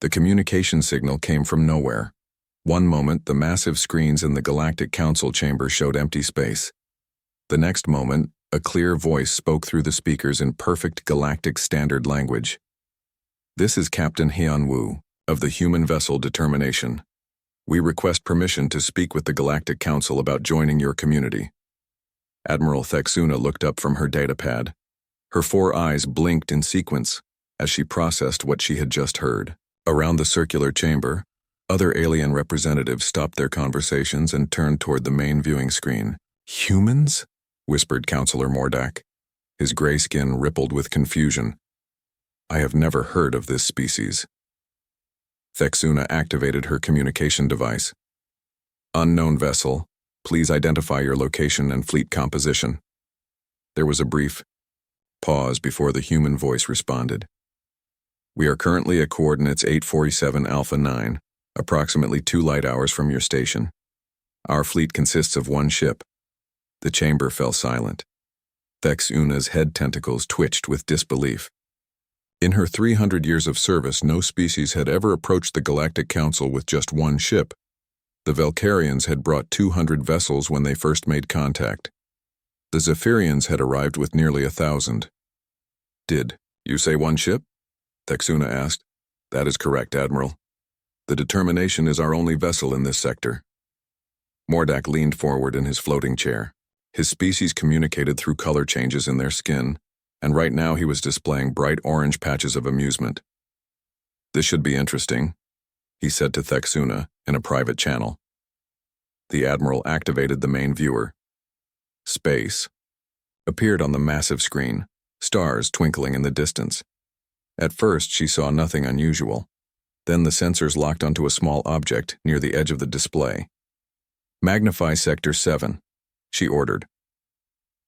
The communication signal came from nowhere. One moment, the massive screens in the Galactic Council chamber showed empty space. The next moment, a clear voice spoke through the speakers in perfect galactic standard language. "This is Captain Hyun-woo, of the human vessel Determination. We request permission to speak with the Galactic Council about joining your community." Admiral Thexuna looked up from her datapad. Her 4 eyes blinked in sequence as she processed what she had just heard. Around the circular chamber, other alien representatives stopped their conversations and turned toward the main viewing screen. "Humans?" whispered Counselor Mordak. His gray skin rippled with confusion. "I have never heard of this species." Thexuna activated her communication device. "Unknown vessel, please identify your location and fleet composition." There was a brief pause before the human voice responded. "We are currently at coordinates 847 Alpha 9, approximately 2 light hours from your station. Our fleet consists of 1 ship." The chamber fell silent. Thexuna's head tentacles twitched with disbelief. In her 300 years of service, no species had ever approached the Galactic Council with just 1 ship. The Velcarians had brought 200 vessels when they first made contact. The Zephyrians had arrived with nearly 1,000. "Did you say 1 ship?" Thexuna asked. "That is correct, Admiral. The Determination is our only vessel in this sector." Mordak leaned forward in his floating chair. His species communicated through color changes in their skin, and right now he was displaying bright orange patches of amusement. "This should be interesting," he said to Thexuna in a private channel. The Admiral activated the main viewer. "Space" appeared on the massive screen, stars twinkling in the distance. At first she saw nothing unusual. Then the sensors locked onto a small object near the edge of the display. "Magnify Sector 7, she ordered.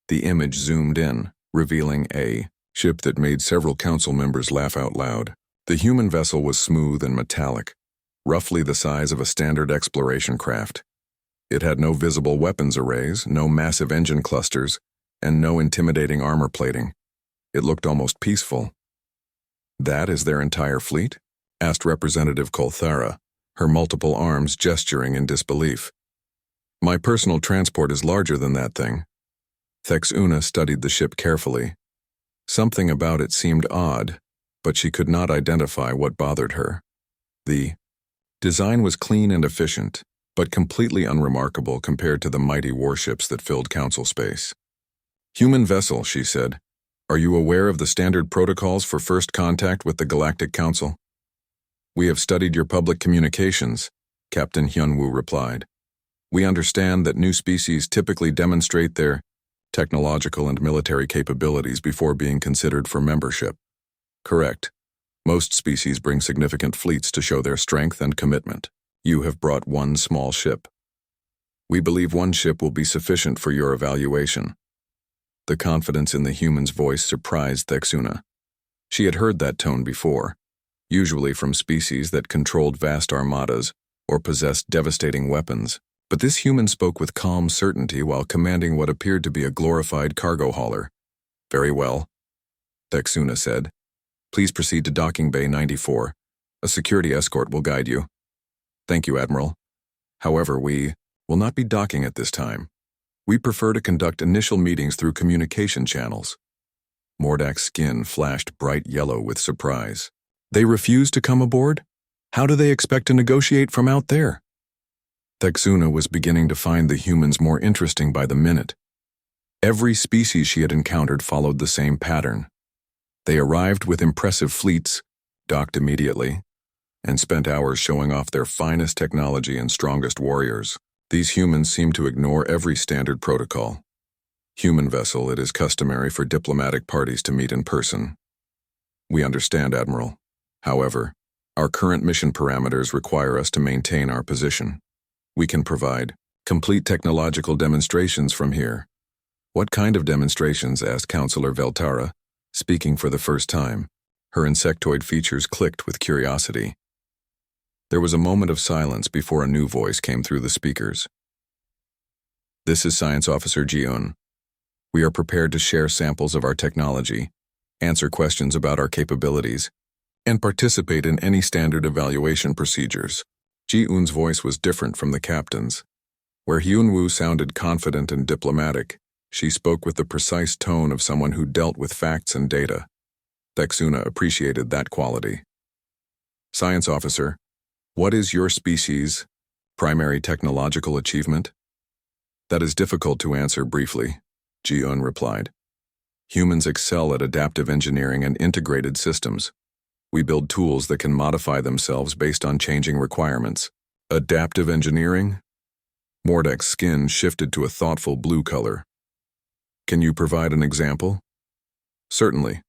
The image zoomed in, revealing a ship that made several council members laugh out loud. The human vessel was smooth and metallic, roughly the size of a standard exploration craft. It had no visible weapons arrays, no massive engine clusters, and no intimidating armor plating. It looked almost peaceful. "That is their entire fleet?" asked Representative Colthara, her multiple arms gesturing in disbelief. "My personal transport is larger than that thing." Thexuna studied the ship carefully. Something about it seemed odd, but she could not identify what bothered her. The design was clean and efficient, but completely unremarkable compared to the mighty warships that filled council space. "Human vessel," she said. "Are you aware of the standard protocols for first contact with the Galactic Council?" "We have studied your public communications," Captain Hyun-woo replied. "We understand that new species typically demonstrate their technological and military capabilities before being considered for membership." "Correct. Most species bring significant fleets to show their strength and commitment. You have brought 1 small ship. We believe 1 ship will be sufficient for your evaluation." The confidence in the human's voice surprised Thexuna. She had heard that tone before, usually from species that controlled vast armadas or possessed devastating weapons. But this human spoke with calm certainty while commanding what appeared to be a glorified cargo hauler. "Very well," Thexuna said. "Please proceed to Docking Bay 94. A security escort will guide you." "Thank you, Admiral. However, we will not be docking at this time. We prefer to conduct initial meetings through communication channels." Mordak's skin flashed bright yellow with surprise. "They refuse to come aboard? How do they expect to negotiate from out there?" Thexuna was beginning to find the humans more interesting by the minute. Every species she had encountered followed the same pattern. They arrived with impressive fleets, docked immediately, and spent hours showing off their finest technology and strongest warriors. These humans seemed to ignore every standard protocol. "Human vessel, it is customary for diplomatic parties to meet in person." "We understand, Admiral. However, our current mission parameters require us to maintain our position. We can provide complete technological demonstrations from here." "What kind of demonstrations?" asked Counselor Veltara, speaking for the first time. Her insectoid features clicked with curiosity. There was a moment of silence before a new voice came through the speakers. "This is Science Officer Ji-un. We are prepared to share samples of our technology, answer questions about our capabilities, and participate in any standard evaluation procedures. Ji-Eun's voice was different from the captain's. Where Hyun-woo sounded confident and diplomatic, she spoke with the precise tone of someone who dealt with facts and data. Taek-suna appreciated that quality. Science officer, what is your species' primary technological achievement? That is difficult to answer briefly, Ji-Eun replied. Humans excel at adaptive engineering and integrated systems. We build tools that can modify themselves based on changing requirements. Adaptive engineering? Mordek's skin shifted to a thoughtful blue color. Can you provide an example? Certainly.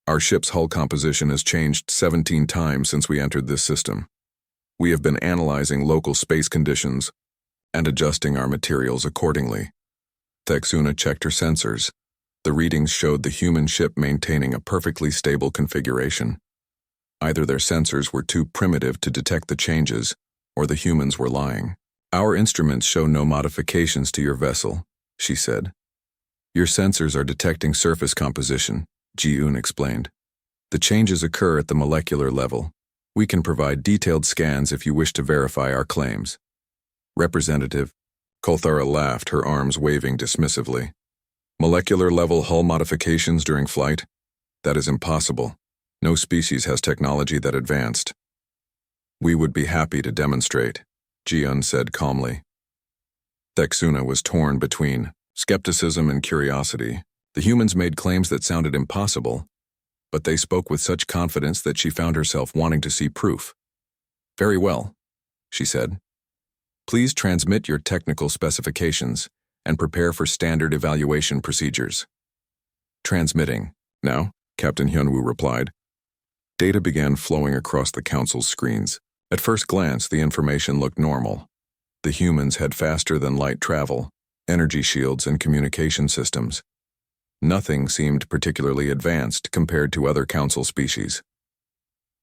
Our ship's hull composition has changed 17 times since we entered this system. We have been analyzing local space conditions and adjusting our materials accordingly. Taek-suna checked her sensors. The readings showed the human ship maintaining a perfectly stable configuration. Either their sensors were too primitive to detect the changes, or the humans were lying. Our instruments show no modifications to your vessel, she said. Your sensors are detecting surface composition, Ji-Eun explained. The changes occur at the molecular level. We can provide detailed scans if you wish to verify our claims. Representative, Kolthara laughed, her arms waving dismissively. Molecular-level hull modifications during flight? That is impossible. No species has technology that advanced. We would be happy to demonstrate, Ji-Eun said calmly. Taek-suna was torn between skepticism and curiosity. The humans made claims that sounded impossible, but they spoke with such confidence that she found herself wanting to see proof. Very well, she said. Please transmit your technical specifications and prepare for standard evaluation procedures. Transmitting. Now, Captain Hyun-woo replied. Data began flowing across the council's screens. At first glance, the information looked normal. The humans had faster-than-light travel, energy shields, and communication systems. Nothing seemed particularly advanced compared to other council species.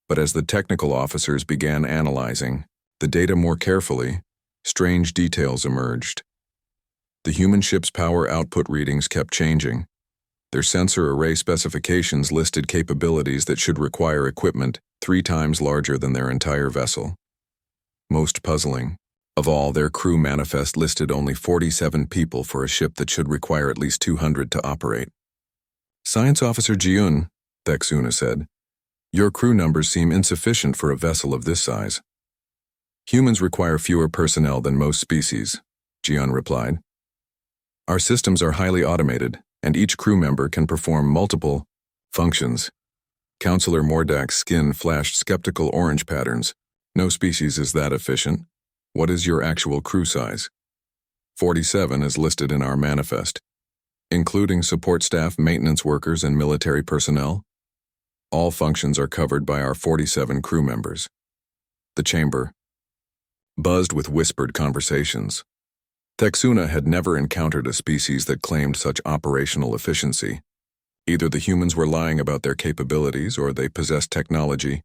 But as the technical officers began analyzing the data more carefully, strange details emerged. The human ship's power output readings kept changing. Their sensor array specifications listed capabilities that should require equipment 3 times larger than their entire vessel. Most puzzling of all, their crew manifest listed only 47 people for a ship that should require at least 200 to operate. Science Officer Ji-Eun, Taek-suna said, your crew numbers seem insufficient for a vessel of this size. Humans require fewer personnel than most species, Ji-Eun replied. Our systems are highly automated, and each crew member can perform multiple functions. Counselor Mordek's skin flashed skeptical orange patterns. No species is that efficient. What is your actual crew size? 47 is listed in our manifest, including support staff, maintenance workers, and military personnel. All functions are covered by our 47 crew members. The chamber buzzed with whispered conversations. Taek-suna had never encountered a species that claimed such operational efficiency. Either the humans were lying about their capabilities or they possessed technology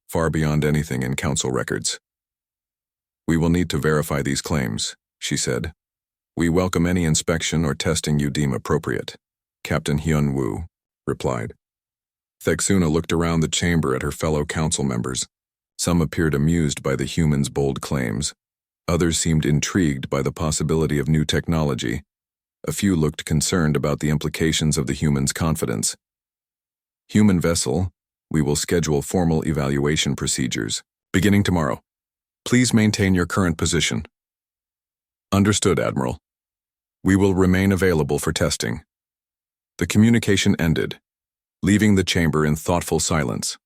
far beyond anything in council records. We will need to verify these claims, she said. We welcome any inspection or testing you deem appropriate, Captain Hyun-woo replied. Taek-suna looked around the chamber at her fellow council members. Some appeared amused by the humans' bold claims. Others seemed intrigued by the possibility of new technology. A few looked concerned about the implications of the humans' confidence. Human vessel, we will schedule formal evaluation procedures, beginning tomorrow. Please maintain your current position. Understood, Admiral. We will remain available for testing. The communication ended, leaving the chamber in thoughtful silence.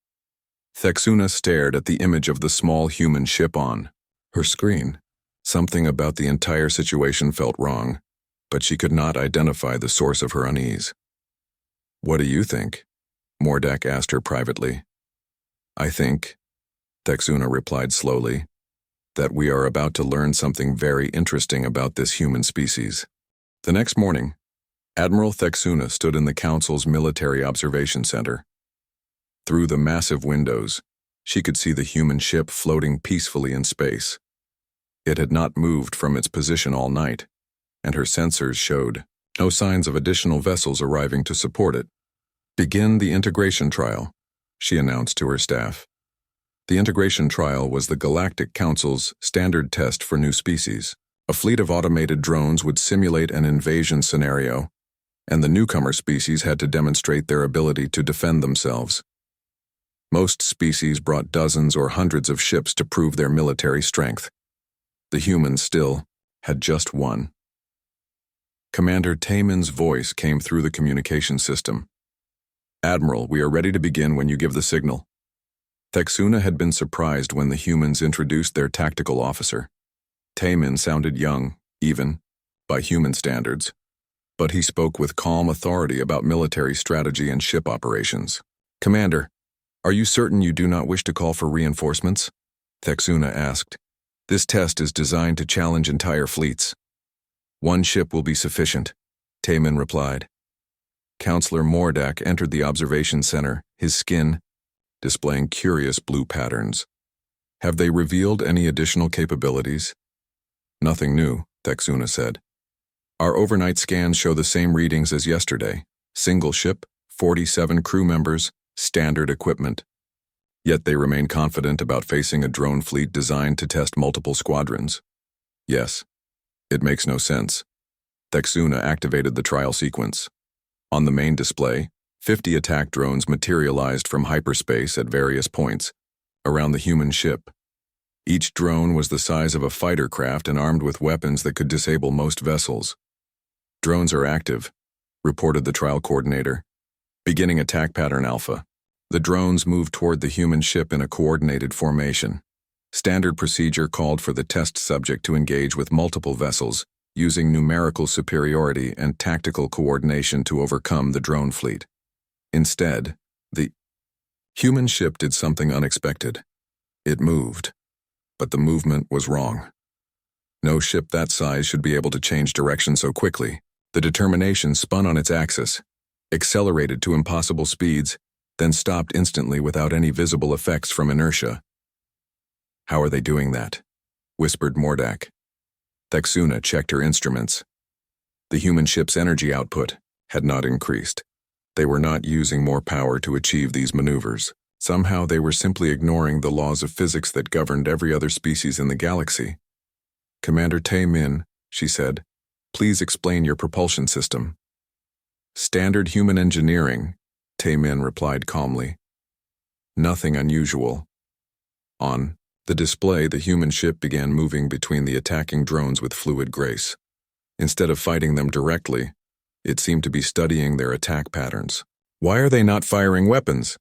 Taek-suna stared at the image of the small human ship on her screen. Something about the entire situation felt wrong, but she could not identify the source of her unease. What do you think? Mordek asked her privately. I think, Taek-suna replied slowly, that we are about to learn something very interesting about this human species. The next morning, Admiral Taek-suna stood in the Council's military observation center. Through the massive windows, she could see the human ship floating peacefully in space. It had not moved from its position all night, and her sensors showed no signs of additional vessels arriving to support it. Begin the integration trial, she announced to her staff. The integration trial was the Galactic Council's standard test for new species. A fleet of automated drones would simulate an invasion scenario, and the newcomer species had to demonstrate their ability to defend themselves. Most species brought dozens or hundreds of ships to prove their military strength. The humans still had just one. Commander Taemin's voice came through the communication system. "Admiral, we are ready to begin when you give the signal." Thexuna had been surprised when the humans introduced their tactical officer. Taemin sounded young, even by human standards, but he spoke with calm authority about military strategy and ship operations. "Commander, are you certain you do not wish to call for reinforcements?" Thexuna asked. "This test is designed to challenge entire fleets." "One ship will be sufficient," Taemin replied. Counselor Mordak entered the observation center, his skin displaying curious blue patterns. "Have they revealed any additional capabilities?" "Nothing new," Thexuna said. "Our overnight scans show the same readings as yesterday. Single ship, 47 crew members, standard equipment. Yet they remain confident about facing a drone fleet designed to test multiple squadrons." "Yes. It makes no sense." Thexuna activated the trial sequence. On the main display, 50 attack drones materialized from hyperspace at various points around the human ship. Each drone was the size of a fighter craft and armed with weapons that could disable most vessels. "Drones are active," reported the trial coordinator. "Beginning attack pattern Alpha." The drones moved toward the human ship in a coordinated formation. Standard procedure called for the test subject to engage with multiple vessels, using numerical superiority and tactical coordination to overcome the drone fleet. Instead, the human ship did something unexpected. It moved, but the movement was wrong. No ship that size should be able to change direction so quickly. The determination spun on its axis, accelerated to impossible speeds, then stopped instantly without any visible effects from inertia. "How are they doing that?" whispered Mordak. Thexuna checked her instruments. The human ship's energy output had not increased. They were not using more power to achieve these maneuvers. Somehow they were simply ignoring the laws of physics that governed every other species in the galaxy. "Commander Taemin," she said, "please explain your propulsion system." "Standard human engineering," Taemin replied calmly. "Nothing unusual." On the display, the human ship began moving between the attacking drones with fluid grace. Instead of fighting them directly, it seemed to be studying their attack patterns. "Why are they not firing weapons?"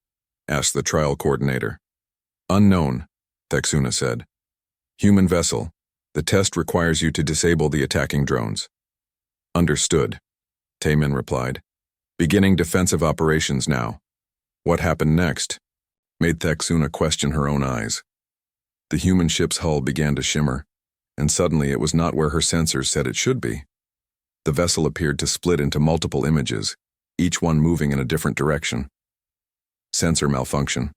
asked the trial coordinator. "Unknown," Thexuna said. "Human vessel, the test requires you to disable the attacking drones." "Understood," Taemin replied. "Beginning defensive operations now." What happened next made Thexuna question her own eyes. The human ship's hull began to shimmer, and suddenly it was not where her sensors said it should be. The vessel appeared to split into multiple images, each one moving in a different direction. "Sensor malfunction,"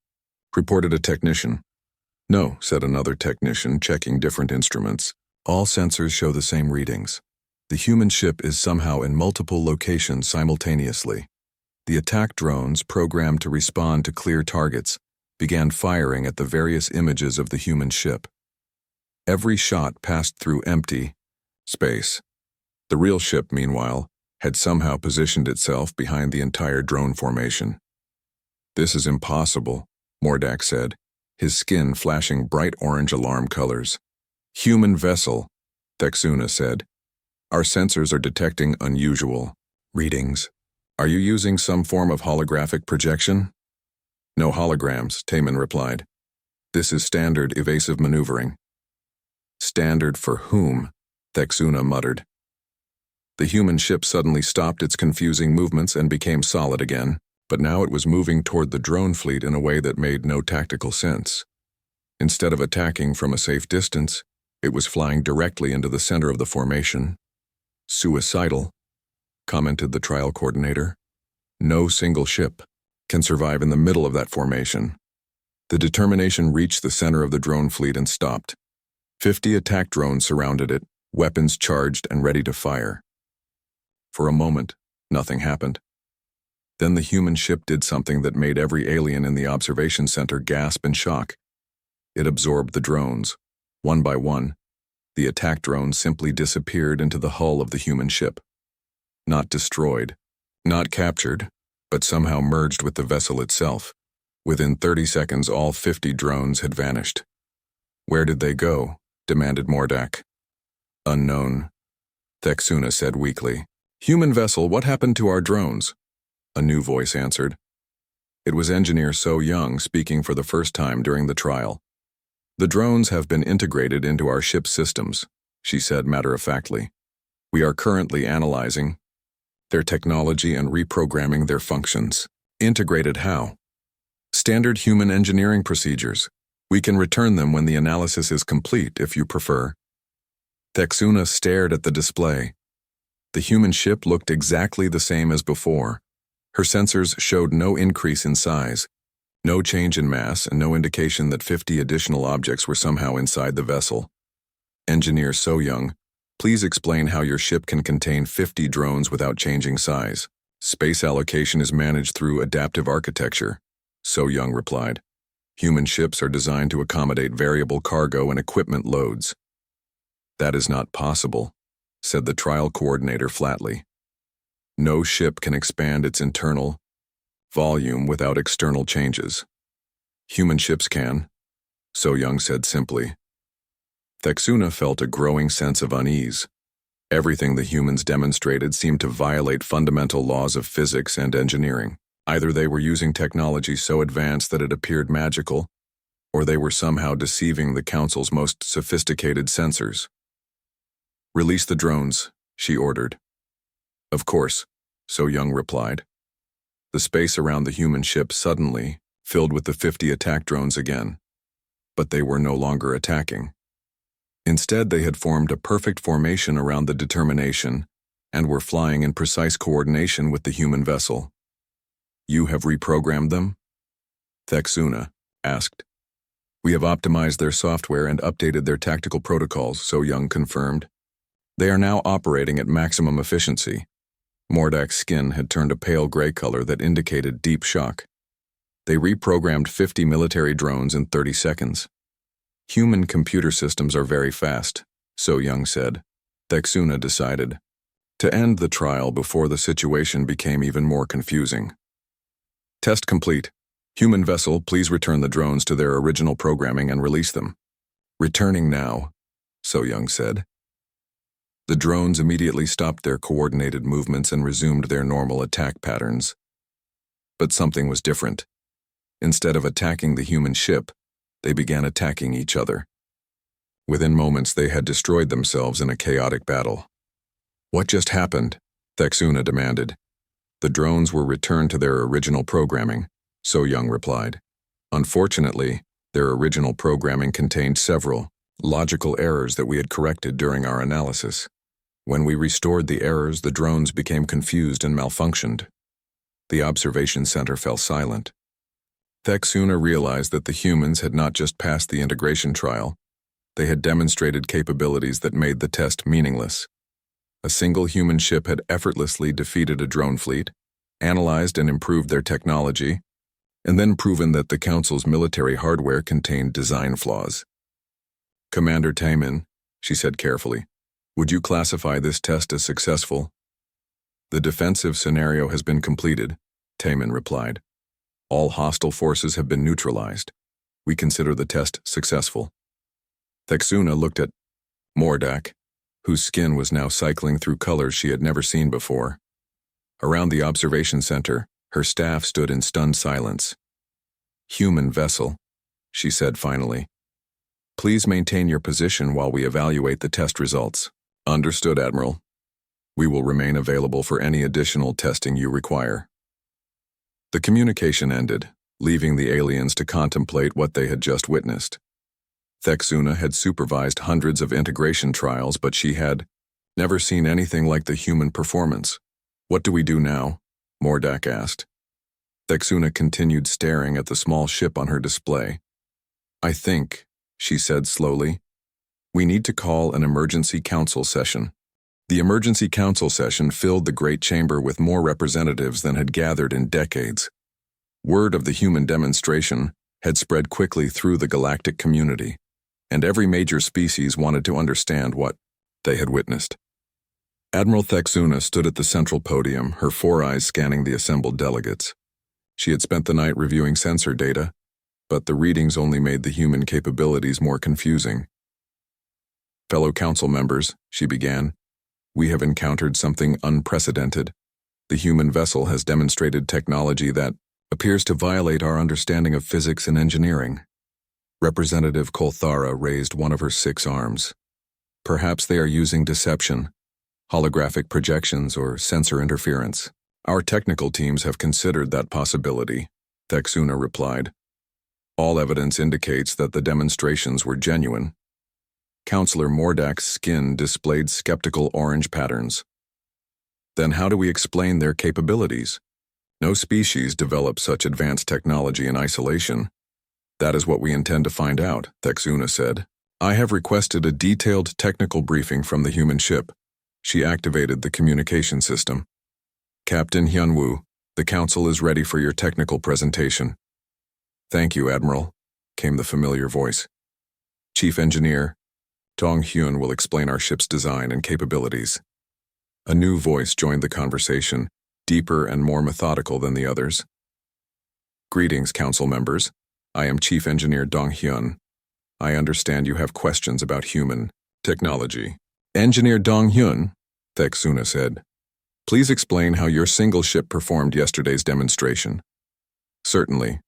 reported a technician. "No," said another technician, checking different instruments. "All sensors show the same readings. The human ship is somehow in multiple locations simultaneously." The attack drones, programmed to respond to clear targets, began firing at the various images of the human ship. Every shot passed through empty space. The real ship, meanwhile, had somehow positioned itself behind the entire drone formation. "This is impossible," Mordak said, his skin flashing bright orange alarm colors. "Human vessel," Thexuna said. "Our sensors are detecting unusual readings. Are you using some form of holographic projection?" "No holograms," Taemin replied. "This is standard evasive maneuvering." "Standard for whom?" Thexuna muttered. The human ship suddenly stopped its confusing movements and became solid again, but now it was moving toward the drone fleet in a way that made no tactical sense. Instead of attacking from a safe distance, it was flying directly into the center of the formation. "Suicidal," commented the trial coordinator. "No single ship can survive in the middle of that formation." The determination reached the center of the drone fleet and stopped. 50 attack drones surrounded it, weapons charged and ready to fire. For a moment, nothing happened. Then the human ship did something that made every alien in the observation center gasp in shock. It absorbed the drones. One by one, the attack drones simply disappeared into the hull of the human ship. Not destroyed, not captured, but somehow merged with the vessel itself. Within 30 seconds, all 50 drones had vanished. "Where did they go?" demanded Mordak. "Unknown," Thexuna said weakly. "Human vessel, what happened to our drones?" A new voice answered. It was Engineer So Young speaking for the first time during the trial. "The drones have been integrated into our ship's systems," she said matter-of-factly. "We are currently analyzing their technology and reprogramming their functions." "Integrated how?" "Standard human engineering procedures. We can return them when the analysis is complete, if you prefer." Thexuna stared at the display. The human ship looked exactly the same as before. Her sensors showed no increase in size, no change in mass, and no indication that 50 additional objects were somehow inside the vessel. "Engineer So Young, please explain how your ship can contain 50 drones without changing size." "Space allocation is managed through adaptive architecture," So Young replied. "Human ships are designed to accommodate variable cargo and equipment loads." "That is not possible," said the trial coordinator flatly. "No ship can expand its internal volume without external changes." "Human ships can," So Young said simply. Thexuna felt a growing sense of unease. Everything the humans demonstrated seemed to violate fundamental laws of physics and engineering. Either they were using technology so advanced that it appeared magical, or they were somehow deceiving the Council's most sophisticated sensors. "Release the drones," she ordered. "Of course," So Young replied. The space around the human ship suddenly filled with the 50 attack drones again. But they were no longer attacking. Instead, they had formed a perfect formation around the Determination and were flying in precise coordination with the human vessel. "You have reprogrammed them?" Thexuna asked. "We have optimized their software and updated their tactical protocols," So Young confirmed. "They are now operating at maximum efficiency." Mordak's skin had turned a pale gray color that indicated deep shock. "They reprogrammed 50 military drones in 30 seconds. Human computer systems are very fast," So Young said. Thexuna decided to end the trial before the situation became even more confusing. "Test complete. Human vessel, please return the drones to their original programming and release them." "Returning now," So Young said. The drones immediately stopped their coordinated movements and resumed their normal attack patterns. But something was different. Instead of attacking the human ship, they began attacking each other. Within moments, they had destroyed themselves in a chaotic battle. "What just happened?" Thexuna demanded. "The drones were returned to their original programming," So Young replied. "Unfortunately, their original programming contained several logical errors that we had corrected during our analysis. When we restored the errors, the drones became confused and malfunctioned." The observation center fell silent. Thexuna realized that the humans had not just passed the integration trial, they had demonstrated capabilities that made the test meaningless. A single human ship had effortlessly defeated a drone fleet, analyzed and improved their technology, and then proven that the Council's military hardware contained design flaws. "Commander Taemin," she said carefully, "would you classify this test as successful?" "The defensive scenario has been completed," Taemin replied. "All hostile forces have been neutralized. We consider the test successful." Thexuna looked at Mordak, whose skin was now cycling through colors she had never seen before. Around the observation center, her staff stood in stunned silence. "Human vessel," she said finally. "Please maintain your position while we evaluate the test results." "Understood, Admiral. We will remain available for any additional testing you require." The communication ended, leaving the aliens to contemplate what they had just witnessed. Thexuna had supervised hundreds of integration trials, but she had never seen anything like the human performance. "What do we do now?" Mordak asked. Thexuna continued staring at the small ship on her display. "I think," she said slowly, "we need to call an emergency council session." The emergency council session filled the great chamber with more representatives than had gathered in decades. Word of the human demonstration had spread quickly through the galactic community, and every major species wanted to understand what they had witnessed. Admiral Thexuna stood at the central podium, her 4 eyes scanning the assembled delegates. She had spent the night reviewing sensor data, but the readings only made the human capabilities more confusing. "Fellow council members," she began, "we have encountered something unprecedented. The human vessel has demonstrated technology that appears to violate our understanding of physics and engineering." Representative Kolthara raised one of her 6 arms. "Perhaps they are using deception, holographic projections, or sensor interference. Our technical teams have considered that possibility," Thexuna replied. "All evidence indicates that the demonstrations were genuine." Counselor Mordak's skin displayed skeptical orange patterns. "Then how do we explain their capabilities? No species develops such advanced technology in isolation." "That is what we intend to find out," Thexuna said. "I have requested a detailed technical briefing from the human ship." She activated the communication system. "Captain Hyunwoo, the council is ready for your technical presentation." "Thank you, Admiral," came the familiar voice. "Chief Engineer, Dong Hyun will explain our ship's design and capabilities." A new voice joined the conversation, deeper and more methodical than the others. "Greetings, council members. I am Chief Engineer Dong Hyun. I understand you have questions about human technology." "Engineer Dong Hyun," Thexuna said, "please explain how your single ship performed yesterday's demonstration." "Certainly.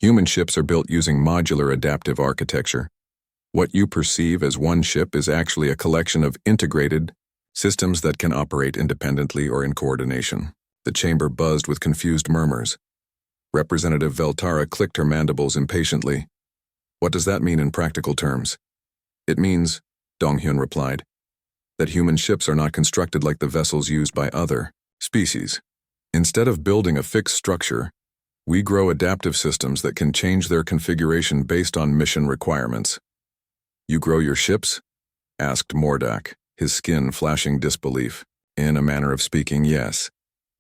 Human ships are built using modular adaptive architecture. What you perceive as one ship is actually a collection of integrated systems that can operate independently or in coordination." The chamber buzzed with confused murmurs. Representative Veltara clicked her mandibles impatiently. "What does that mean in practical terms?" "It means," Dong Hyun replied, "that human ships are not constructed like the vessels used by other species. Instead of building a fixed structure, we grow adaptive systems that can change their configuration based on mission requirements." "You grow your ships?" asked Mordak, his skin flashing disbelief. "In a manner of speaking, yes.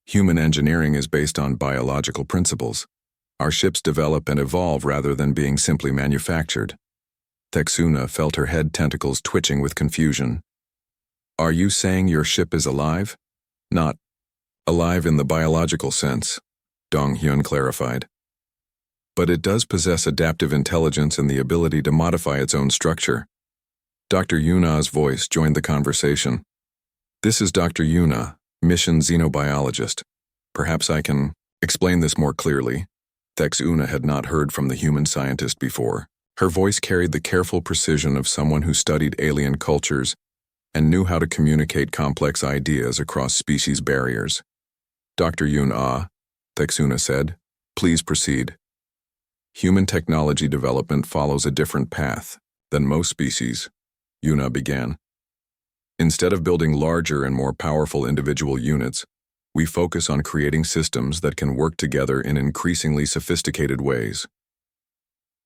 Human engineering is based on biological principles. Our ships develop and evolve rather than being simply manufactured." Thexuna felt her head tentacles twitching with confusion. "Are you saying your ship is alive?" "Not alive in the biological sense," Dong Hyun clarified. "But it does possess adaptive intelligence and the ability to modify its own structure." Dr. Yuna's voice joined the conversation. "This is Dr. Yuna, mission xenobiologist. Perhaps I can explain this more clearly." Thexuna had not heard from the human scientist before. Her voice carried the careful precision of someone who studied alien cultures and knew how to communicate complex ideas across species barriers. "Dr. Yuna," Thexuna said, "please proceed." "Human technology development follows a different path than most species," Yuna began. "Instead of building larger and more powerful individual units, we focus on creating systems that can work together in increasingly sophisticated ways."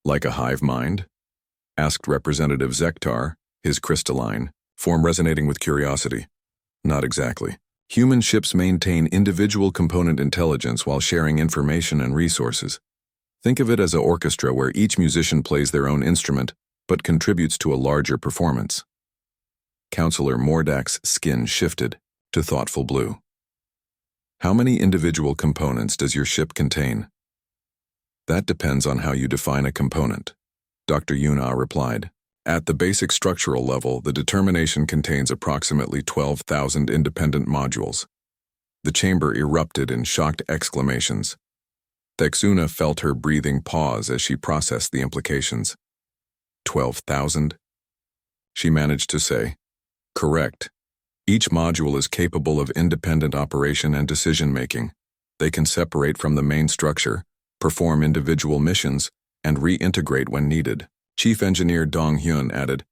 "Like a hive mind?" asked Representative Zektar, his crystalline form resonating with curiosity. "Not exactly. Human ships maintain individual component intelligence while sharing information and resources. Think of it as an orchestra where each musician plays their own instrument but contributes to a larger performance." Counselor Mordak's skin shifted to thoughtful blue. "How many individual components does your ship contain?" "That depends on how you define a component," Dr. Yuna replied. "At the basic structural level, the determination contains approximately 12,000 independent modules." The chamber erupted in shocked exclamations. Thexuna felt her breathing pause as she processed the implications. 12,000? She managed to say, "Correct. Each module is capable of independent operation and decision-making. They can separate from the main structure, perform individual missions, and reintegrate when needed." Chief Engineer Dong Hyun added,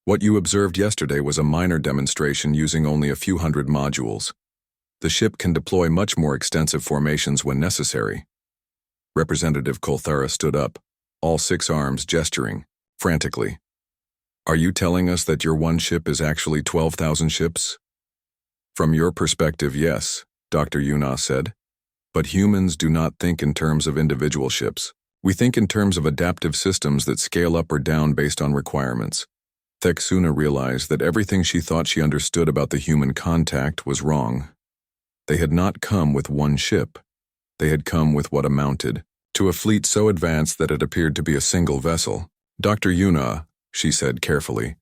"What you observed yesterday was a minor demonstration using only a few hundred modules. The ship can deploy much more extensive formations when necessary." Representative Kolthara stood up, all 6 arms gesturing frantically. "Are you telling us that your one ship is actually 12,000 ships?" From your perspective, yes, Dr. Yuna said. But humans do not think in terms of individual ships. We think in terms of adaptive systems that scale up or down based on requirements. Thexuna realized that everything she thought she understood about the human contact was wrong. They had not come with one ship. They had come with what amounted to a fleet so advanced that it appeared to be a single vessel. Dr. Yuna, she said carefully,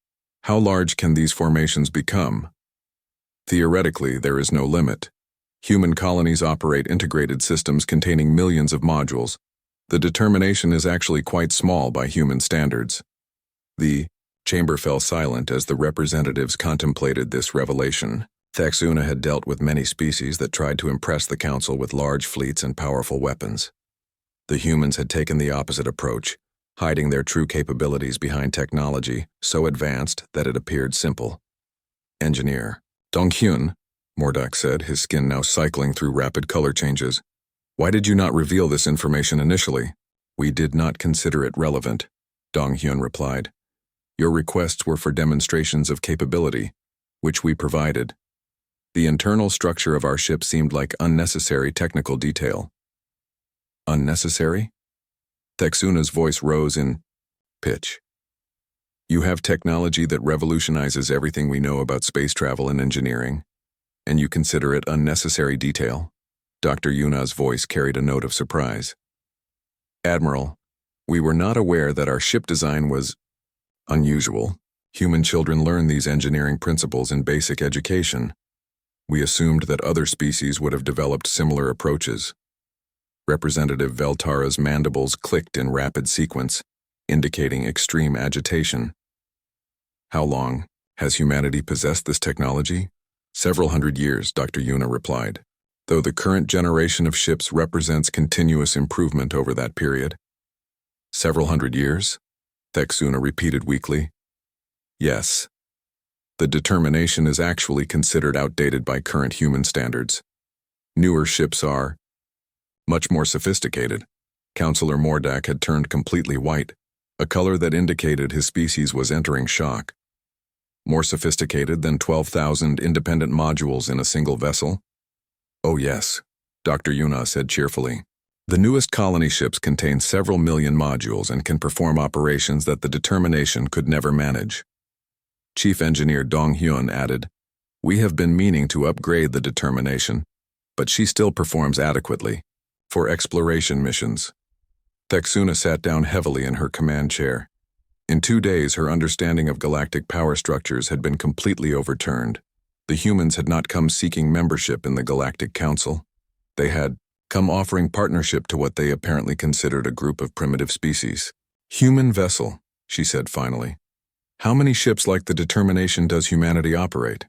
how large can these formations become? Theoretically, there is no limit. Human colonies operate integrated systems containing millions of modules. The determination is actually quite small by human standards. The chamber fell silent as the representatives contemplated this revelation. Thexuna had dealt with many species that tried to impress the council with large fleets and powerful weapons. The humans had taken the opposite approach, hiding their true capabilities behind technology so advanced that it appeared simple. Engineer Donghyun, Mordak said, his skin now cycling through rapid color changes. Why did you not reveal this information initially? We did not consider it relevant, Donghyun replied. Your requests were for demonstrations of capability, which we provided. The internal structure of our ship seemed like unnecessary technical detail. Unnecessary? Thexuna's voice rose in pitch. You have technology that revolutionizes everything we know about space travel and engineering, and you consider it unnecessary detail? Dr. Yuna's voice carried a note of surprise. Admiral, we were not aware that our ship design was unusual. Human children learn these engineering principles in basic education. We assumed that other species would have developed similar approaches. Representative Veltara's mandibles clicked in rapid sequence, indicating extreme agitation. How long has humanity possessed this technology? Several hundred years, Dr. Yuna replied, though the current generation of ships represents continuous improvement over that period. Several hundred years? Thexuna repeated weakly. Yes. The determination is actually considered outdated by current human standards. Newer ships are much more sophisticated. Counselor Mordak had turned completely white, a color that indicated his species was entering shock. More sophisticated than 12,000 independent modules in a single vessel? Oh yes, Dr. Yuna said cheerfully. The newest colony ships contain several million modules and can perform operations that the determination could never manage. Chief Engineer Donghyun added, we have been meaning to upgrade the determination, but she still performs adequately for exploration missions. Thexuna sat down heavily in her command chair. In 2 days, her understanding of galactic power structures had been completely overturned. The humans had not come seeking membership in the Galactic Council. They had come offering partnership to what they apparently considered a group of primitive species. Human vessel, she said finally. How many ships like the Determination does humanity operate?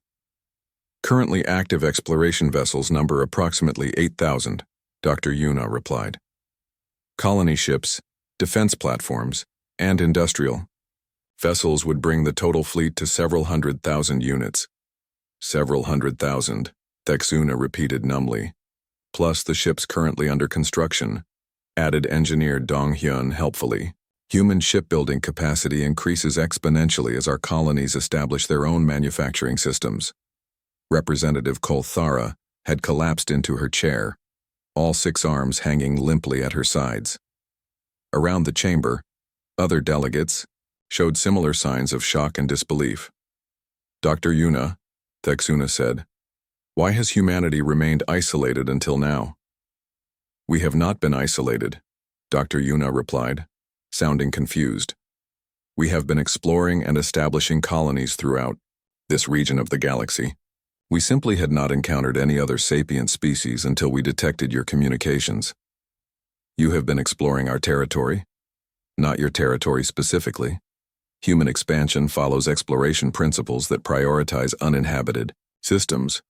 Currently active exploration vessels number approximately 8,000, Dr. Yuna replied. Colony ships, defense platforms, and industrial vessels would bring the total fleet to several 100,000 units. Several 100,000, Thexuna repeated numbly. Plus the ships currently under construction, added Engineer Donghyun helpfully. Human shipbuilding capacity increases exponentially as our colonies establish their own manufacturing systems. Representative Kolthara had collapsed into her chair, all 6 arms hanging limply at her sides. Around the chamber, other delegates showed similar signs of shock and disbelief. Dr. Yuna, Thexuna said, why has humanity remained isolated until now? We have not been isolated, Dr. Yuna replied, sounding confused. We have been exploring and establishing colonies throughout this region of the galaxy. We simply had not encountered any other sapient species until we detected your communications. You have been exploring our territory? Not your territory specifically. Human expansion follows exploration principles that prioritize uninhabited systems.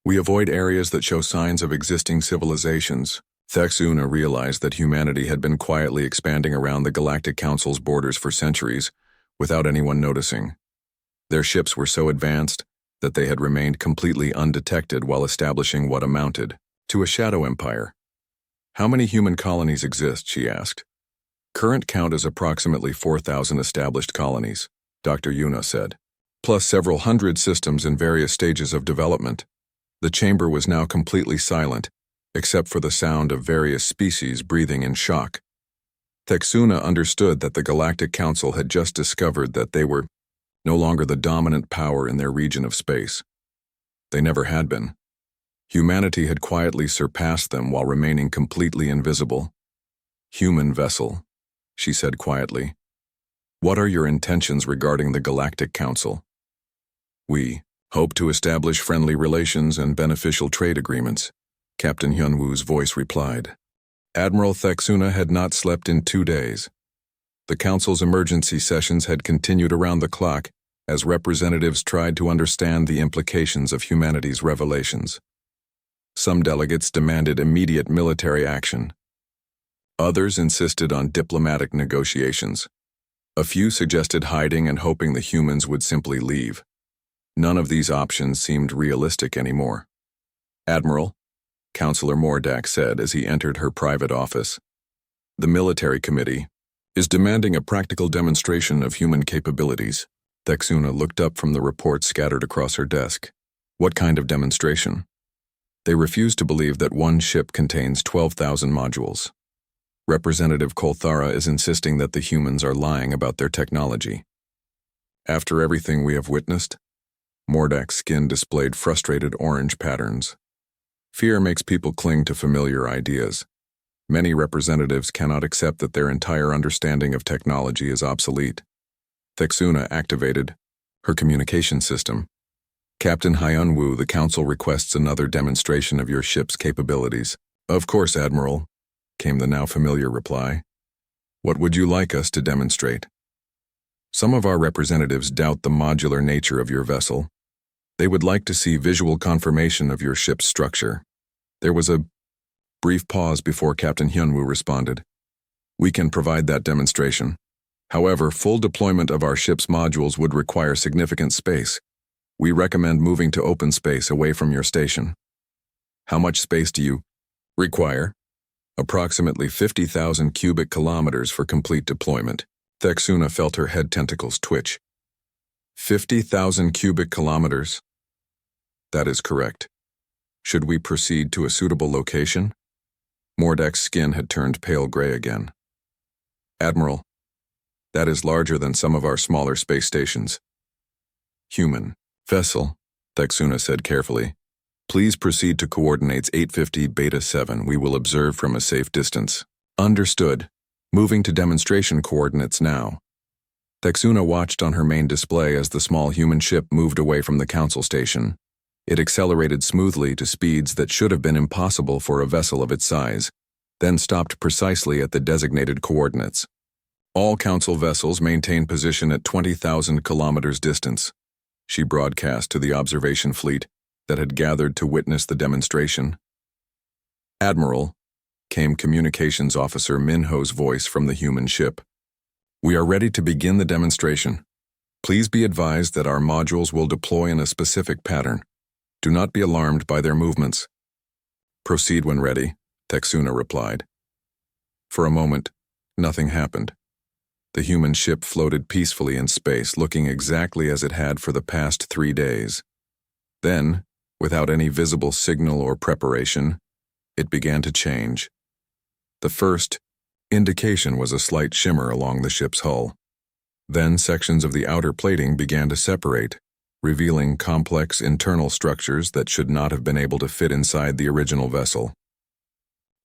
We avoid areas that show signs of existing civilizations. Thexuna realized that humanity had been quietly expanding around the Galactic Council's borders for centuries, without anyone noticing. Their ships were so advanced that they had remained completely undetected while establishing what amounted to a shadow empire. How many human colonies exist, she asked. Current count is approximately 4,000 established colonies, Dr. Yuna said, plus several hundred systems in various stages of development. The chamber was now completely silent, except for the sound of various species breathing in shock. Thexuna understood that the Galactic Council had just discovered that they were no longer the dominant power in their region of space. They never had been. Humanity had quietly surpassed them while remaining completely invisible. "Human vessel," she said quietly. "What are your intentions regarding the Galactic Council?" "We hope to establish friendly relations and beneficial trade agreements," Captain Hyunwoo's voice replied. Admiral Thexuna had not slept in 2 days. The Council's emergency sessions had continued around the clock as representatives tried to understand the implications of humanity's revelations. Some delegates demanded immediate military action. Others insisted on diplomatic negotiations. A few suggested hiding and hoping the humans would simply leave. None of these options seemed realistic anymore. "Admiral," Counselor Mordak said as he entered her private office, "the military committee is demanding a practical demonstration of human capabilities." Thexuna looked up from the reports scattered across her desk. "What kind of demonstration?" "They refuse to believe that one ship contains 12,000 modules. Representative Kolthara is insisting that the humans are lying about their technology." "After everything we have witnessed?" Mordak's skin displayed frustrated orange patterns. "Fear makes people cling to familiar ideas. Many representatives cannot accept that their entire understanding of technology is obsolete." Thexuna activated her communication system. "Captain Hyunwoo, the Council requests another demonstration of your ship's capabilities." "Of course, Admiral," came the now familiar reply. "What would you like us to demonstrate?" "Some of our representatives doubt the modular nature of your vessel. They would like to see visual confirmation of your ship's structure." There was a brief pause before Captain Hyunwoo responded. "We can provide that demonstration. However, full deployment of our ship's modules would require significant space. We recommend moving to open space away from your station." "How much space do you require?" "Approximately 50,000 cubic kilometers for complete deployment." Thexuna felt her head tentacles twitch. 50,000 cubic kilometers? "That is correct. Should we proceed to a suitable location?" Mordak's skin had turned pale gray again. "Admiral, that is larger than some of our smaller space stations." "Human vessel," Thexuna said carefully. "Please proceed to coordinates 850 Beta 7. We will observe from a safe distance." "Understood. Moving to demonstration coordinates now." Thexuna watched on her main display as the small human ship moved away from the Council station. It accelerated smoothly to speeds that should have been impossible for a vessel of its size, then stopped precisely at the designated coordinates. "All Council vessels maintain position at 20,000 kilometers distance," she broadcast to the observation fleet that had gathered to witness the demonstration. "Admiral," came Communications Officer Minho's voice from the human ship. "We are ready to begin the demonstration. Please be advised that our modules will deploy in a specific pattern. Do not be alarmed by their movements." "Proceed when ready," Thexuna replied. For a moment, nothing happened. The human ship floated peacefully in space, looking exactly as it had for the past 3 days. Then, without any visible signal or preparation, it began to change. The first indication was a slight shimmer along the ship's hull. Then sections of the outer plating began to separate, revealing complex internal structures that should not have been able to fit inside the original vessel.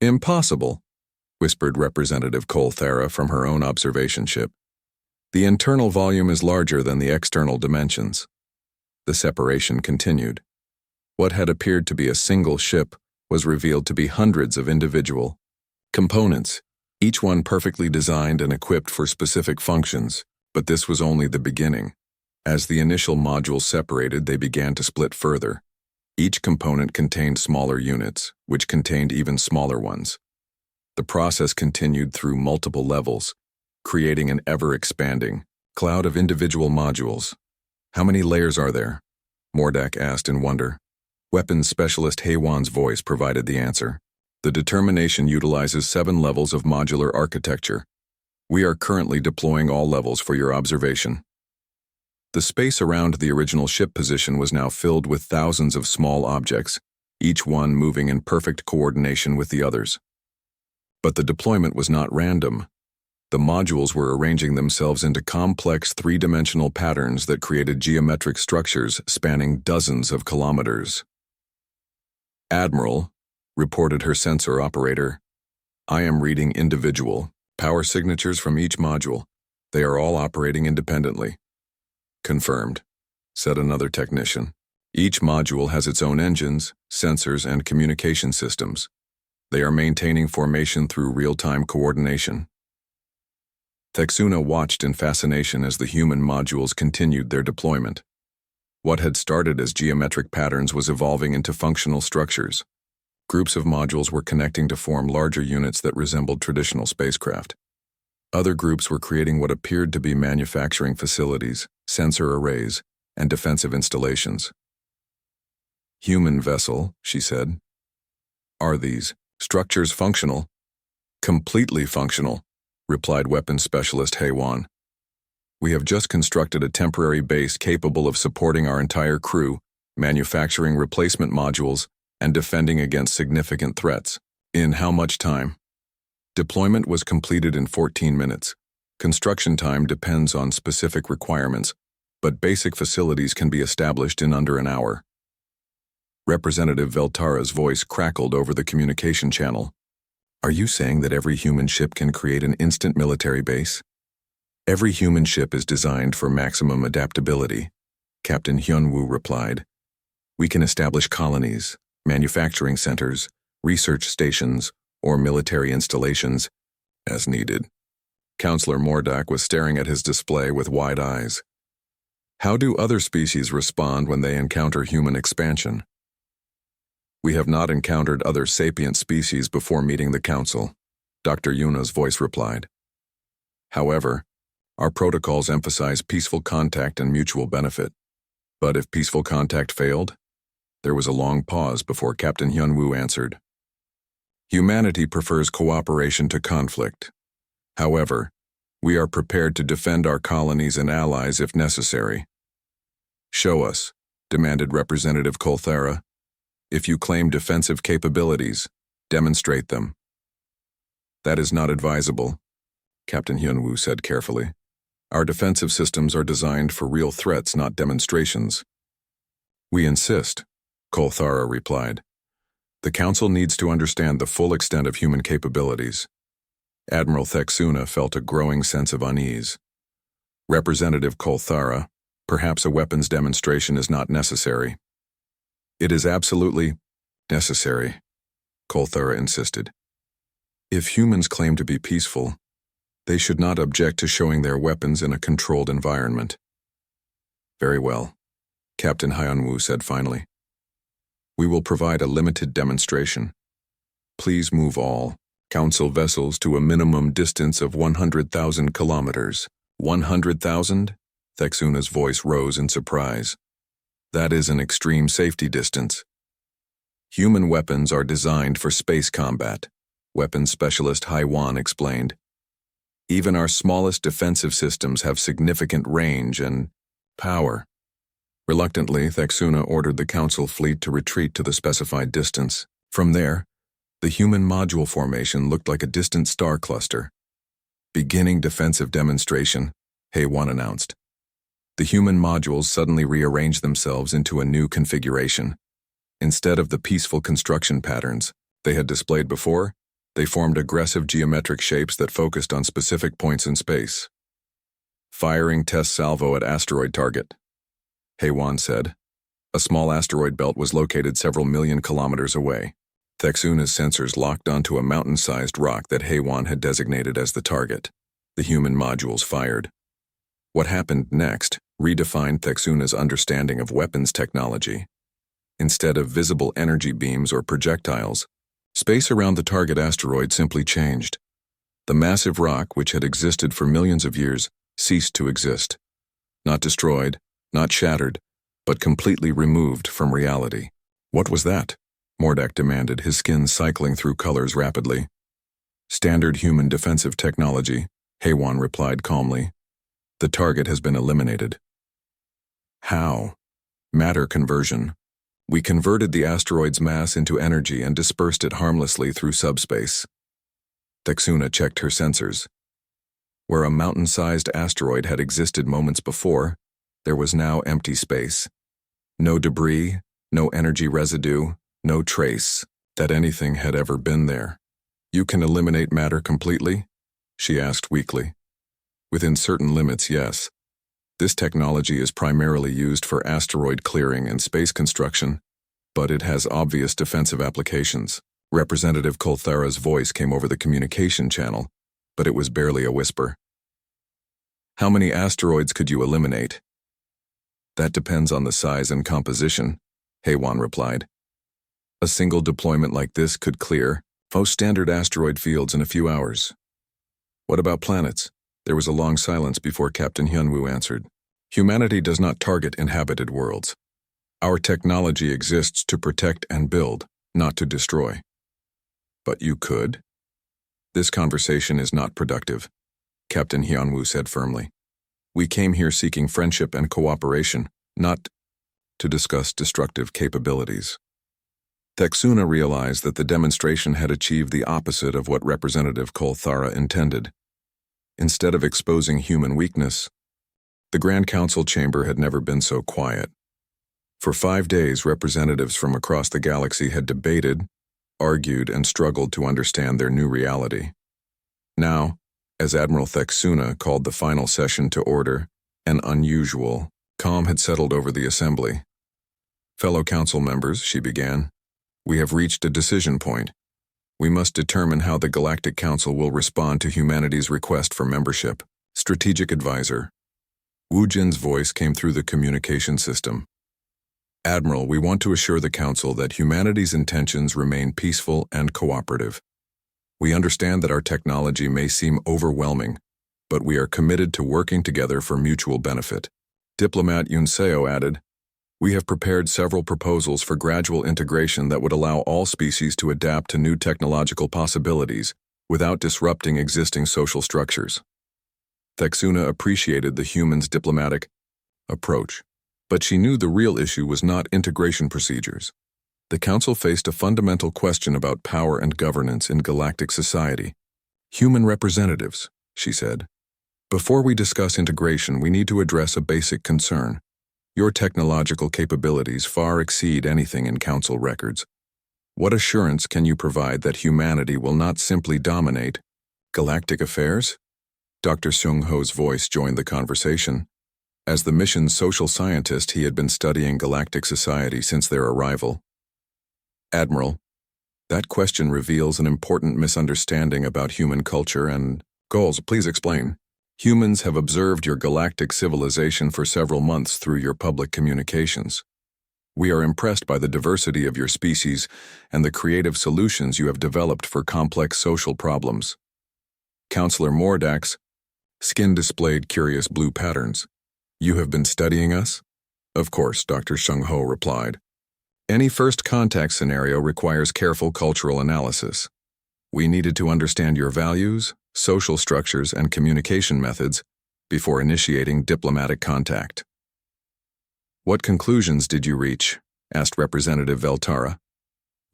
"Impossible," whispered Representative Kolthara from her own observation ship. "The internal volume is larger than the external dimensions." The separation continued. What had appeared to be a single ship was revealed to be hundreds of individual components, each one perfectly designed and equipped for specific functions, but this was only the beginning. As the initial modules separated, they began to split further. Each component contained smaller units, which contained even smaller ones. The process continued through multiple levels, creating an ever-expanding cloud of individual modules. "How many layers are there?" Mordak asked in wonder. Weapons Specialist Haywan's voice provided the answer. "The determination utilizes 7 levels of modular architecture. We are currently deploying all levels for your observation." The space around the original ship position was now filled with thousands of small objects, each one moving in perfect coordination with the others. But the deployment was not random. The modules were arranging themselves into complex three-dimensional patterns that created geometric structures spanning dozens of kilometers. "Admiral," reported her sensor operator, "I am reading individual power signatures from each module. They are all operating independently." "Confirmed," said another technician. "Each module has its own engines, sensors, and communication systems. They are maintaining formation through real-time coordination." Thexuna watched in fascination as the human modules continued their deployment. What had started as geometric patterns was evolving into functional structures. Groups of modules were connecting to form larger units that resembled traditional spacecraft. Other groups were creating what appeared to be manufacturing facilities, sensor arrays, and defensive installations. "Human vessel," she said. "Are these structures functional?" "Completely functional," replied weapons specialist HFY. "We have just constructed a temporary base capable of supporting our entire crew, manufacturing replacement modules, and defending against significant threats." "In how much time?" "Deployment was completed in 14 minutes. Construction time depends on specific requirements, but basic facilities can be established in under an hour." Representative Veltara's voice crackled over the communication channel. "Are you saying that every human ship can create an instant military base?" "Every human ship is designed for maximum adaptability," Captain Hyunwoo replied. "We can establish colonies, manufacturing centers, research stations, or military installations as needed." Counselor Mordak was staring at his display with wide eyes. "How do other species respond when they encounter human expansion?" "We have not encountered other sapient species before meeting the Council," Dr. Yuna's voice replied. "However, our protocols emphasize peaceful contact and mutual benefit. But if peaceful contact failed?" There was a long pause before Captain Hyunwoo answered. "Humanity prefers cooperation to conflict. However, we are prepared to defend our colonies and allies if necessary." "Show us," demanded Representative Kolthara. "If you claim defensive capabilities, demonstrate them." "That is not advisable," Captain Hyunwoo said carefully. "Our defensive systems are designed for real threats, not demonstrations." "We insist," Kolthara replied. "The Council needs to understand the full extent of human capabilities." Admiral Thexuna felt a growing sense of unease. "Representative Kolthara, perhaps a weapons demonstration is not necessary." "It is absolutely necessary," Kolthara insisted. "If humans claim to be peaceful, they should not object to showing their weapons in a controlled environment." "Very well," Captain Hyunwoo said finally. "We will provide a limited demonstration. Please move all Council vessels to a minimum distance of 100,000 kilometers." 100,000? Thexuna's voice rose in surprise. "That is an extreme safety distance." "Human weapons are designed for space combat," weapons specialist Haiwan explained. "Even our smallest defensive systems have significant range and power." Reluctantly, Thexuna ordered the Council fleet to retreat to the specified distance. From there, the human module formation looked like a distant star cluster. "Beginning defensive demonstration," Haiwan announced. The human modules suddenly rearranged themselves into a new configuration. Instead of the peaceful construction patterns they had displayed before, they formed aggressive geometric shapes that focused on specific points in space. "Firing test salvo at asteroid target," Haiwan said. A small asteroid belt was located several million kilometers away. Thexuna's sensors locked onto a mountain-sized rock that Haiwan had designated as the target. The human modules fired. What happened next redefined Thexuna's understanding of weapons technology. Instead of visible energy beams or projectiles, space around the target asteroid simply changed. The massive rock, which had existed for millions of years, ceased to exist. Not destroyed, not shattered, but completely removed from reality. "What was that?" Mordak demanded, his skin cycling through colors rapidly. "Standard human defensive technology," Haiwan replied calmly. "The target has been eliminated." "How?" "Matter conversion. We converted the asteroid's mass into energy and dispersed it harmlessly through subspace. Texuna checked her sensors. Where a mountain-sized asteroid had existed moments before, there was now empty space. No debris, no energy residue, no trace that anything had ever been there. You can eliminate matter completely? She asked weakly. Within certain limits, yes. This technology is primarily used for asteroid clearing and space construction, but it has obvious defensive applications. Representative Kolthara's voice came over the communication channel, but it was barely a whisper. How many asteroids could you eliminate? That depends on the size and composition, Haywan replied. A single deployment like this could clear most standard asteroid fields in a few hours. What about planets? There was a long silence before Captain Hyunwoo answered. Humanity does not target inhabited worlds. Our technology exists to protect and build, not to destroy. But you could? This conversation is not productive, Captain Hyunwoo said firmly. We came here seeking friendship and cooperation, not to discuss destructive capabilities. Texuna realized that the demonstration had achieved the opposite of what Representative Kolthara intended. Instead of exposing human weakness, the Grand Council chamber had never been so quiet. For 5 days, representatives from across the galaxy had debated, argued, and struggled to understand their new reality. Now, as Admiral Texuna called the final session to order, an unusual calm had settled over the assembly. Fellow council members, she began, we have reached a decision point. We must determine how the Galactic Council will respond to humanity's request for membership. Strategic Advisor. Wu Jin's voice came through the communication system. Admiral, we want to assure the Council that humanity's intentions remain peaceful and cooperative. We understand that our technology may seem overwhelming, but we are committed to working together for mutual benefit. Diplomat Yun Seo added, we have prepared several proposals for gradual integration that would allow all species to adapt to new technological possibilities without disrupting existing social structures. Texuna appreciated the humans' diplomatic approach, but she knew the real issue was not integration procedures. The Council faced a fundamental question about power and governance in galactic society. Human representatives, she said. Before we discuss integration, we need to address a basic concern. Your technological capabilities far exceed anything in Council records. What assurance can you provide that humanity will not simply dominate galactic affairs? Dr. Seung-ho's voice joined the conversation. As the mission's social scientist, he had been studying galactic society since their arrival. Admiral, that question reveals an important misunderstanding about human culture and goals. Please explain. Humans have observed your galactic civilization for several months through your public communications. We are impressed by the diversity of your species and the creative solutions you have developed for complex social problems. Counselor Mordak's skin displayed curious blue patterns. You have been studying us? Of course, Dr. Seung-ho replied. Any first contact scenario requires careful cultural analysis. We needed to understand your values, social structures, and communication methods before initiating diplomatic contact. What conclusions did you reach? Asked Representative Veltara.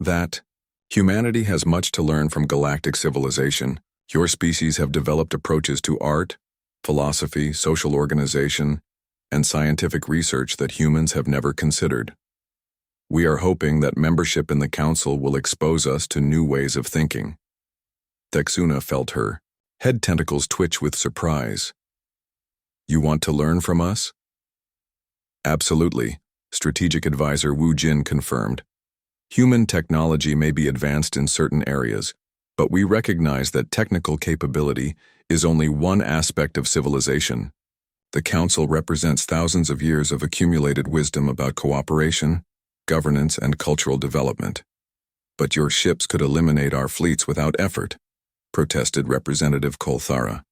That humanity has much to learn from galactic civilization. Your species have developed approaches to art, philosophy, social organization, and scientific research that humans have never considered. We are hoping that membership in the Council will expose us to new ways of thinking. Texuna felt her head tentacles twitch with surprise. You want to learn from us? Absolutely, Strategic Advisor Wu Jin confirmed. Human technology may be advanced in certain areas, but we recognize that technical capability is only one aspect of civilization. The Council represents thousands of years of accumulated wisdom about cooperation, governance, and cultural development. But your ships could eliminate our fleets without effort, protested Representative Kolthara.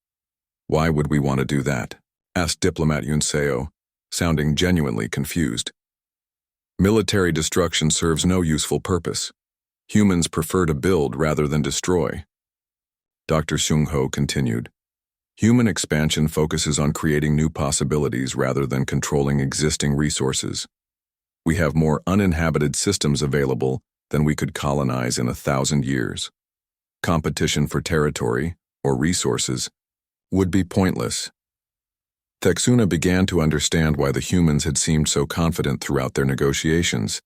Why would we want to do that? Asked Diplomat Yun Seo, sounding genuinely confused. Military destruction serves no useful purpose. Humans prefer to build rather than destroy. Dr. Seung-ho continued. Human expansion focuses on creating new possibilities rather than controlling existing resources. We have more uninhabited systems available than we could colonize in 1,000 years. Competition for territory, or resources, would be pointless. Texuna began to understand why the humans had seemed so confident throughout their negotiations.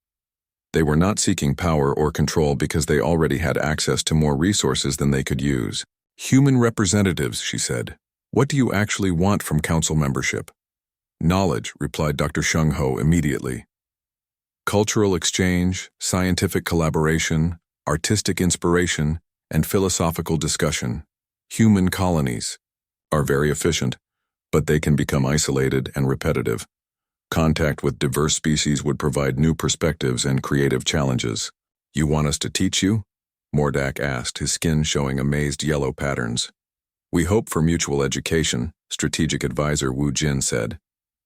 They were not seeking power or control because they already had access to more resources than they could use. Human representatives, she said. What do you actually want from council membership? Knowledge, replied Dr. Shung Ho immediately. Cultural exchange, scientific collaboration, artistic inspiration, and philosophical discussion. Human colonies are very efficient, but they can become isolated and repetitive. Contact with diverse species would provide new perspectives and creative challenges. You want us to teach you? Mordak asked, his skin showing amazed yellow patterns. We hope for mutual education, Strategic Advisor Wu Jin said.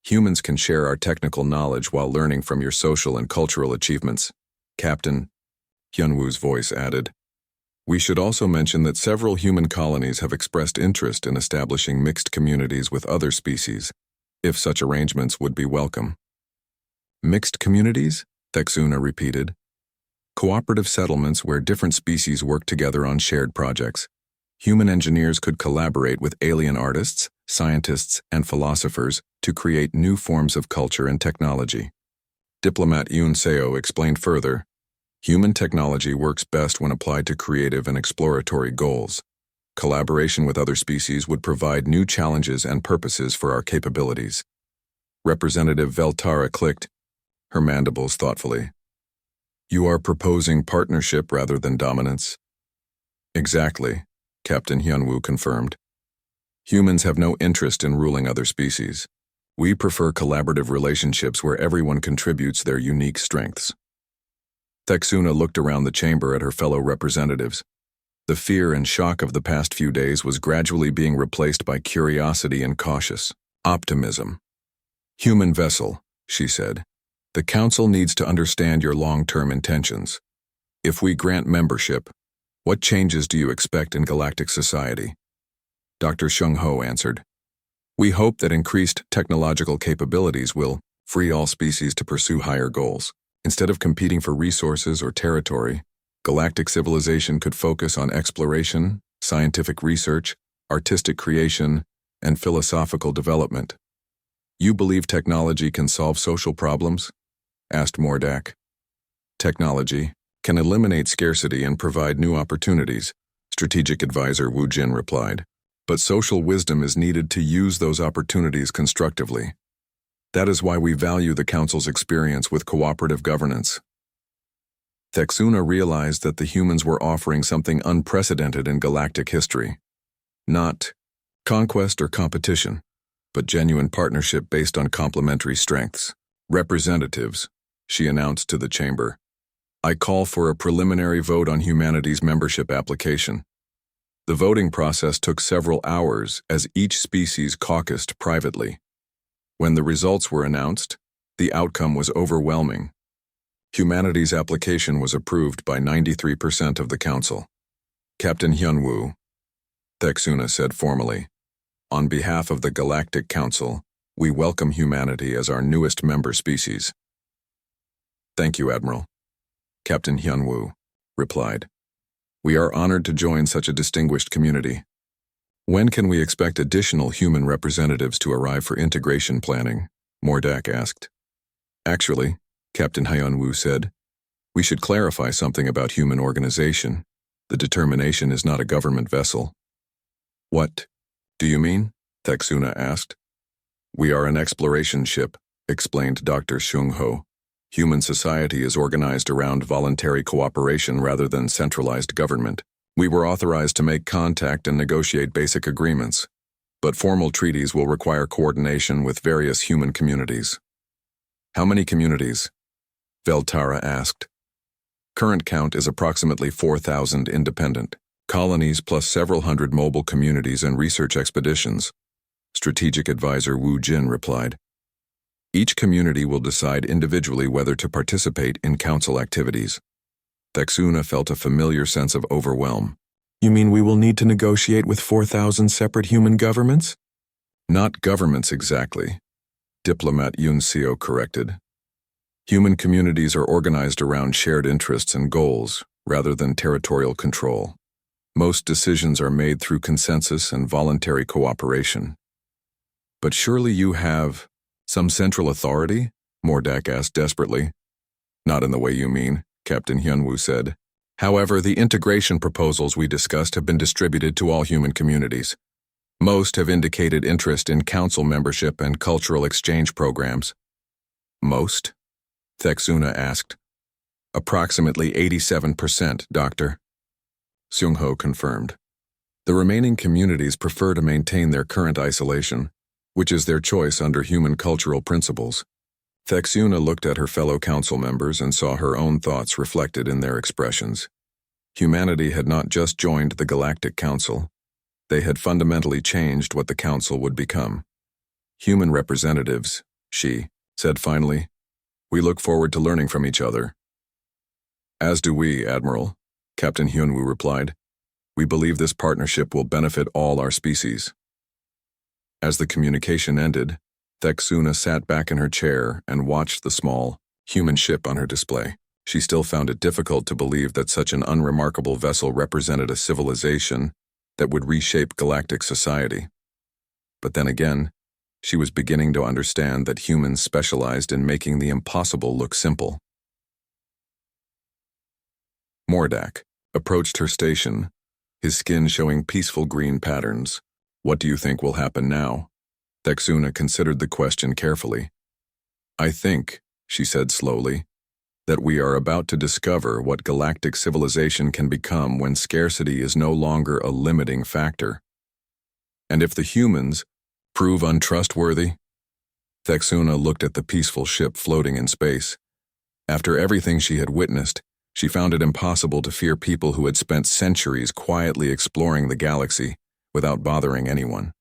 Humans can share our technical knowledge while learning from your social and cultural achievements. Captain Hyunwoo's voice added. We should also mention that several human colonies have expressed interest in establishing mixed communities with other species, if such arrangements would be welcome. Mixed communities? Texuna repeated. Cooperative settlements where different species work together on shared projects. Human engineers could collaborate with alien artists, scientists, and philosophers to create new forms of culture and technology. Diplomat Yoon Seo explained further, human technology works best when applied to creative and exploratory goals. Collaboration with other species would provide new challenges and purposes for our capabilities. Representative Veltara clicked, her mandibles thoughtfully. You are proposing partnership rather than dominance? Exactly, Captain Hyunwoo confirmed. Humans have no interest in ruling other species. We prefer collaborative relationships where everyone contributes their unique strengths. Texuna looked around the chamber at her fellow representatives. The fear and shock of the past few days was gradually being replaced by curiosity and cautious optimism. Human vessel, she said. The Council needs to understand your long-term intentions. If we grant membership, what changes do you expect in galactic society? Dr. Shung Ho answered. We hope that increased technological capabilities will free all species to pursue higher goals. Instead of competing for resources or territory, galactic civilization could focus on exploration, scientific research, artistic creation, and philosophical development. You believe technology can solve social problems? Asked Mordak. Technology can eliminate scarcity and provide new opportunities, Strategic Advisor Wu Jin replied. But social wisdom is needed to use those opportunities constructively. That is why we value the Council's experience with cooperative governance. Texuna realized that the humans were offering something unprecedented in galactic history. Not conquest or competition, but genuine partnership based on complementary strengths. Representatives, she announced to the chamber. I call for a preliminary vote on humanity's membership application. The voting process took several hours as each species caucused privately. When the results were announced, the outcome was overwhelming. Humanity's application was approved by 93% of the Council. Captain Hyunwoo, Texuna said formally, on behalf of the Galactic Council, we welcome humanity as our newest member species. Thank you, Admiral. Captain Hyunwoo replied. We are honored to join such a distinguished community. When can we expect additional human representatives to arrive for integration planning? Mordak asked. Actually, Captain Hyunwoo said, we should clarify something about human organization. The determination is not a government vessel. What do you mean? Texuna asked. We are an exploration ship, explained Dr. Shung Ho. Human society is organized around voluntary cooperation rather than centralized government. We were authorized to make contact and negotiate basic agreements, but formal treaties will require coordination with various human communities. How many communities? Veltara asked. Current count is approximately 4,000 independent colonies plus several hundred mobile communities and research expeditions, Strategic Advisor Wu Jin replied. Each community will decide individually whether to participate in council activities. Texuna felt a familiar sense of overwhelm. You mean we will need to negotiate with 4,000 separate human governments? Not governments exactly, Diplomat Yoon Seo corrected. Human communities are organized around shared interests and goals, rather than territorial control. Most decisions are made through consensus and voluntary cooperation. But surely you have some central authority? Mordak asked desperately. Not in the way you mean, Captain Hyunwoo said. However, the integration proposals we discussed have been distributed to all human communities. Most have indicated interest in council membership and cultural exchange programs. Most? Thexuna asked. Approximately 87%, Doctor. Seung-ho confirmed. The remaining communities prefer to maintain their current isolation, which is their choice under human cultural principles. Thexuna looked at her fellow council members and saw her own thoughts reflected in their expressions. Humanity had not just joined the Galactic Council. They had fundamentally changed what the council would become. Human representatives, she said finally. We look forward to learning from each other. As do we, Admiral, Captain Hyunwoo replied. We believe this partnership will benefit all our species. As the communication ended, Thexuna sat back in her chair and watched the small, human ship on her display. She still found it difficult to believe that such an unremarkable vessel represented a civilization that would reshape galactic society. But then again, she was beginning to understand that humans specialized in making the impossible look simple. Mordak approached her station, his skin showing peaceful green patterns. What do you think will happen now? Thexuna considered the question carefully. I think, she said slowly, that we are about to discover what galactic civilization can become when scarcity is no longer a limiting factor. And if the humans prove untrustworthy? Thexuna looked at the peaceful ship floating in space. After everything she had witnessed, she found it impossible to fear people who had spent centuries quietly exploring the galaxy without bothering anyone.